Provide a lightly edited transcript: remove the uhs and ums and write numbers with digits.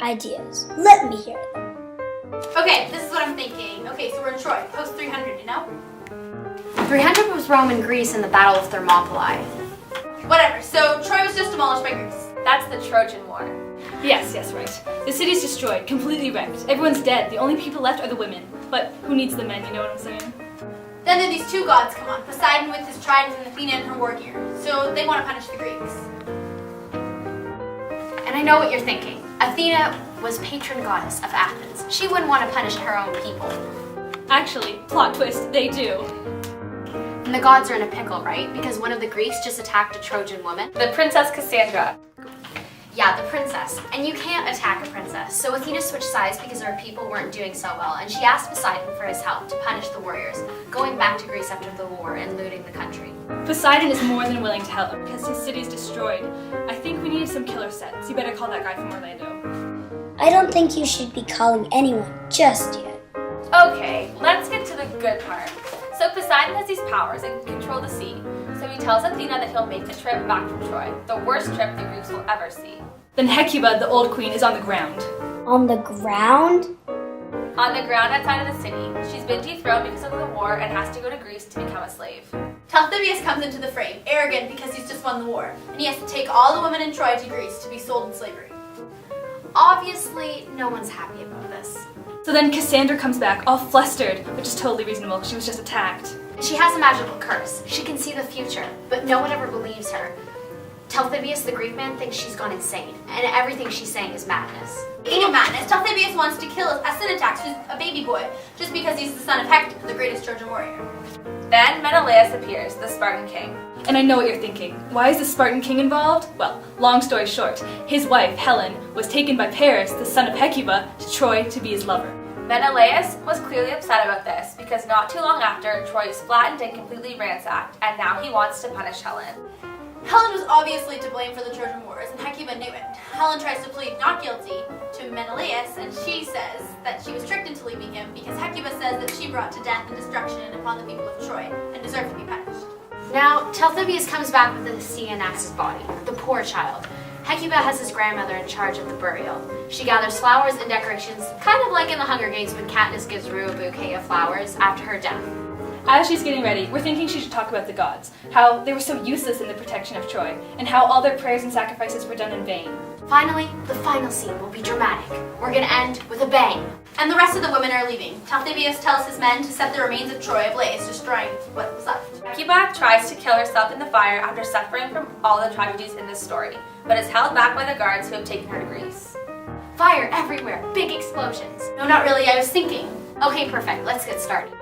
ideas. Let me hear them. Okay, this is what I'm thinking. Okay, so we're in Troy, post 300, you know? 300 was Roman Greece in the Battle of Thermopylae. Whatever, so Troy was just demolished by Greece. That's the Trojan War. Yes, right. The city's destroyed, completely wrecked. Everyone's dead. The only people left are the women. But who needs the men, you know what I'm saying? Then there these two gods come on, Poseidon with his trident and Athena in her war gear. So they want to punish the Greeks. And I know what you're thinking. Athena was patron goddess of Athens. She wouldn't want to punish her own people. Actually, plot twist, they do. And the gods are in a pickle, right? Because one of the Greeks just attacked a Trojan woman. The Princess Cassandra. Yeah, the princess. And you can't attack a princess. So Athena switched sides because her people weren't doing so well, and she asked Poseidon for his help to punish the warriors, going back to Greece after the war and looting the country. Poseidon is more than willing to help because his city's destroyed. I think we needed some killer sets. You better call that guy from Orlando. I don't think you should be calling anyone just yet. Okay, let's get to the good part. So Poseidon has these powers and can control the sea. So he tells Athena that he'll make the trip back from Troy, the worst trip the Greeks will ever see. Then Hecuba, the old queen, is on the ground. On the ground? On the ground outside of the city, she's been dethroned because of the war and has to go to Greece to become a slave. Talthybius comes into the frame, arrogant because he's just won the war, and he has to take all the women in Troy to Greece to be sold in slavery. Obviously, no one's happy about this. So then Cassandra comes back, all flustered, which is totally reasonable because she was just attacked. She has a magical curse. She can see the future, but no one ever believes her. Talthybius, the Greek man, thinks she's gone insane, and everything she's saying is madness. Speaking of madness, Talthybius wants to kill Acinetax, who's a baby boy, just because he's the son of Hector, the greatest Trojan warrior. Then Menelaus appears, the Spartan king. And I know what you're thinking. Why is the Spartan king involved? Well, long story short, his wife, Helen, was taken by Paris, the son of Hecuba, to Troy to be his lover. Menelaus was clearly upset about this because not too long after, Troy was flattened and completely ransacked, and now he wants to punish Helen. Helen was obviously to blame for the Trojan Wars, and Hecuba knew it. Helen tries to plead not guilty to Menelaus, and she says that she was tricked into leaving him because Hecuba says that she brought to death and destruction upon the people of Troy and deserved to be punished. Now, Talthybius comes back with Acinetax's body, the poor child. Hecuba has his grandmother in charge of the burial. She gathers flowers and decorations, kind of like in the Hunger Games when Katniss gives Rue a bouquet of flowers after her death. As she's getting ready, we're thinking she should talk about the gods, how they were so useless in the protection of Troy, and how all their prayers and sacrifices were done in vain. Finally, the final scene will be dramatic. We're gonna end with a bang. And the rest of the women are leaving. Talthybius tells his men to set the remains of Troy ablaze, destroying what was left. Hecuba tries to kill herself in the fire after suffering from all the tragedies in this story, but is held back by the guards who have taken her to Greece. Fire everywhere, big explosions. No, not really, I was thinking. Okay, perfect, let's get started.